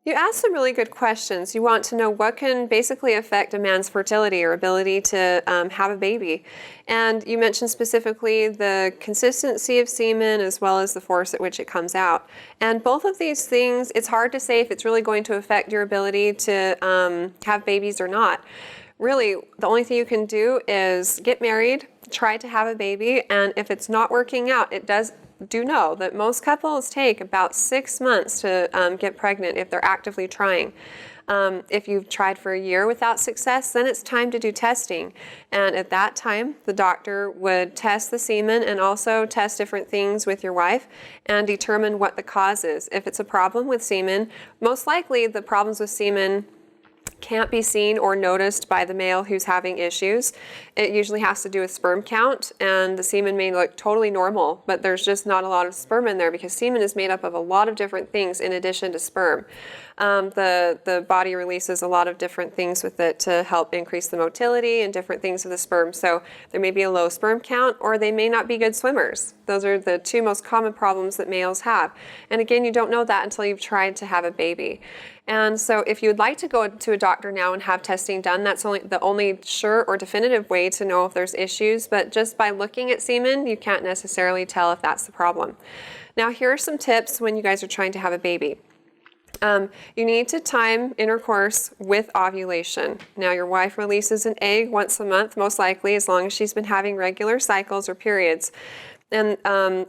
You asked some really good questions. You want to know what can basically affect a man's fertility or ability to have a baby. And you mentioned specifically the consistency of semen as well as the force at which it comes out. And both of these things, it's hard to say if it's really going to affect your ability to have babies or not. Really, the only thing you can do is get married, try to have a baby, and if it's not working out, do know that most couples take about 6 months to get pregnant if they're actively trying. If you've tried for a year without success, then it's time to do testing. And at that time, the doctor would test the semen and also test different things with your wife and determine what the cause is. If it's a problem with semen, most likely the problems with semen can't be seen or noticed by the male who's having issues. It usually has to do with sperm count, and the semen may look totally normal, but there's just not a lot of sperm in there because semen is made up of a lot of different things in addition to sperm. The body releases a lot of different things with it to help increase the motility and different things of the sperm. So there may be a low sperm count, or they may not be good swimmers. Those are the two most common problems that males have. And again, you don't know that until you've tried to have a baby. And so if you would like to go to a doctor now and have testing done, that's the only sure or definitive way to know if there's issues. But just by looking at semen, you can't necessarily tell if that's the problem. Now, here are some tips when you guys are trying to have a baby. You need to time intercourse with ovulation. Now, your wife releases an egg once a month, most likely, as long as she's been having regular cycles or periods. And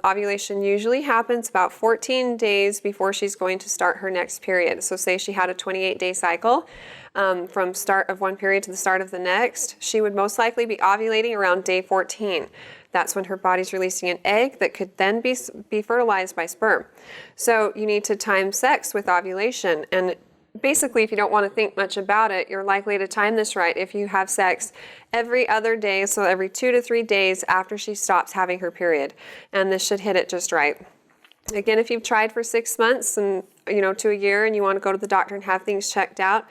ovulation usually happens about 14 days before she's going to start her next period. So say she had a 28-day cycle from start of one period to the start of the next, she would most likely be ovulating around day 14. That's when her body's releasing an egg that could then be fertilized by sperm. So you need to time sex with ovulation. And basically, if you don't want to think much about it, you're likely to time this right if you have sex every other day, so every 2 to 3 days after she stops having her period. And this should hit it just right. Again, if you've tried for 6 months and to a year and you want to go to the doctor and have things checked out,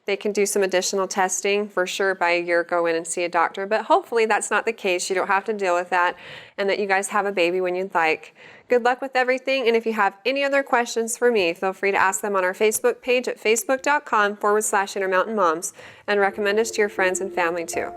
they can do some additional testing. For sure, by a year, go in and see a doctor. But hopefully that's not the case. You don't have to deal with that, and that you guys have a baby when you'd like. Good luck with everything. And if you have any other questions for me, feel free to ask them on our Facebook page at facebook.com/Intermountain Moms, and recommend us to your friends and family too.